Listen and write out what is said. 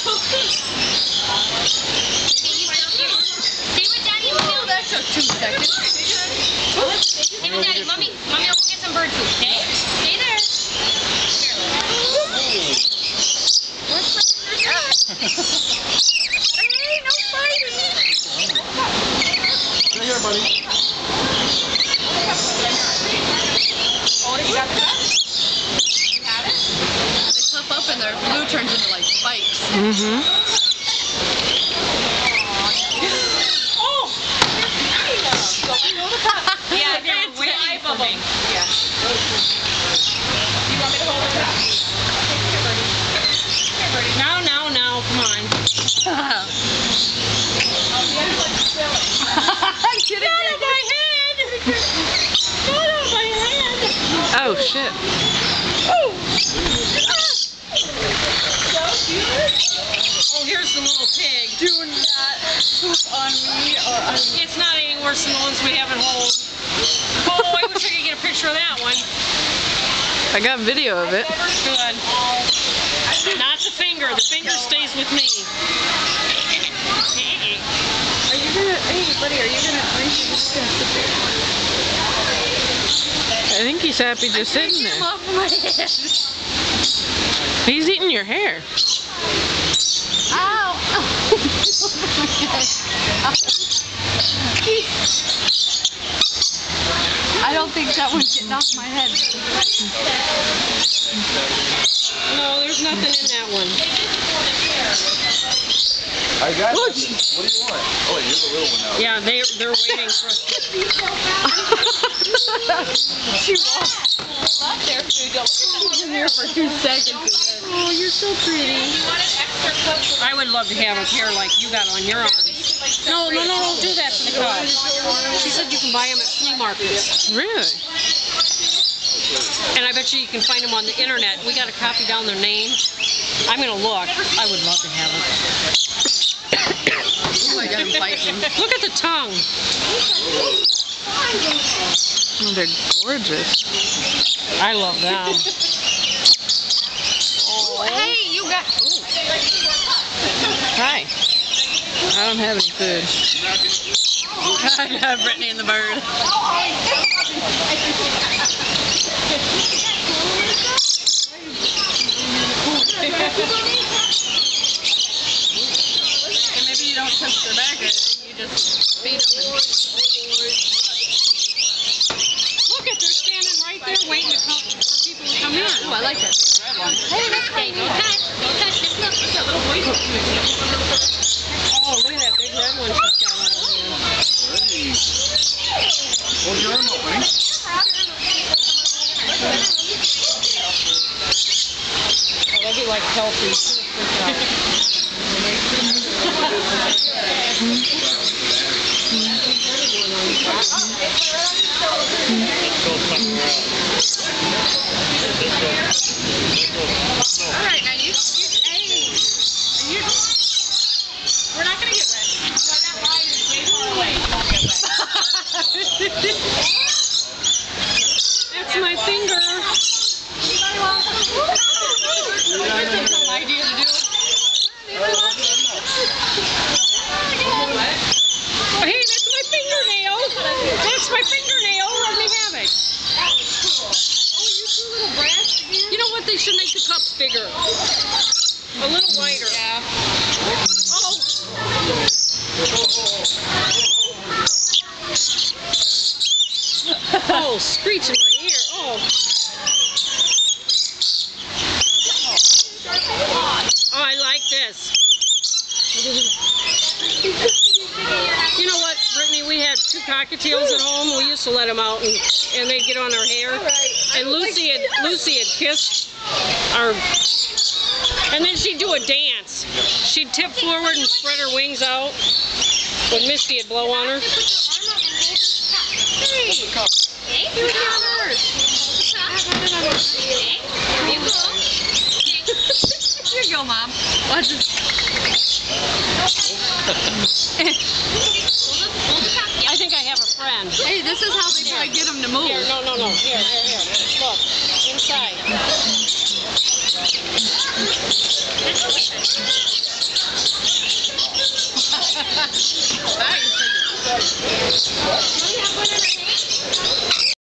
Stay with Daddy and Will. That took 2 seconds. Stay with Daddy. Mommy will go get some bird food, okay? Stay there. Hey, no fighting. Stay here, buddy. Oh, you got that? You have it? They flip up and their glue turns into like spikes. Mm-hmm. Oh! Yeah, they're way bubbling. Yeah. You want me to hold it up? No, come on. Get out of my head! Get out of my head! Oh, shit. Oh, Here's the little pig. do not poop on me or on me. It's not any worse than the ones we have at home. Oh, I wish I could get a picture of that one. I got video of it. Good. Not the finger. The finger stays with me. Are you gonna, hey buddy, are you gonna drink or just gonna sit there? I think he's happy just sitting there. Off my head. He's eating your hair. Ow! I don't think that one's getting off my head. No, there's nothing in that one. I got what do you want? Oh, you're the little one now. Yeah, they're waiting for us. She walked up there for you. She's in here for 2 seconds. Oh, you're so pretty. I would love to have a pair like you got on your arms. No, don't do that to the cow. She said you can buy them at flea markets. Really? And I bet you can find them on the internet. We got to copy down their name. I'm going to look. I would love to have them. Oh, I got him fighting. Look at the tongue. Oh, they're gorgeous. I love them. Oh, hey, you got... Hi. I don't have any food. I have Brittany and the bird. And maybe you don't touch their back or anything, you just feed them and... Look at, they're standing right there waiting for people to come in. Oh, I like that. Hey, that's okay. Don't touch. Don't touch. Just look. Look at that little boy. Oh, look at that big red one she's got on here. Hold your arm up, buddy. Oh, they'll be like healthy. Alright, now you, hey, we're not gonna get wet. That line is way far away. You won't get wet. That's my finger. That's an idea to do. Oh, hey, that's my fingernail. That's my fingernail. Let me have it. You know what? They should make the cups bigger. A little wider. Yeah. Oh. Oh, screech in my ear. Oh. Oh, I like this. You know what, Brittany? We had 2 cockatiels at home. We used to let them out, and they'd get on our hair. And Lucy had kissed our, and then she'd do a dance. She'd tip forward and spread her wings out when Misty would blow on her. Thank you, Robert. Here you go, Mom. Watch this. I think I have a friend. Hey, this is how they try to get them to move. Here, no. Here. Look, inside. Mommy have one in her hand?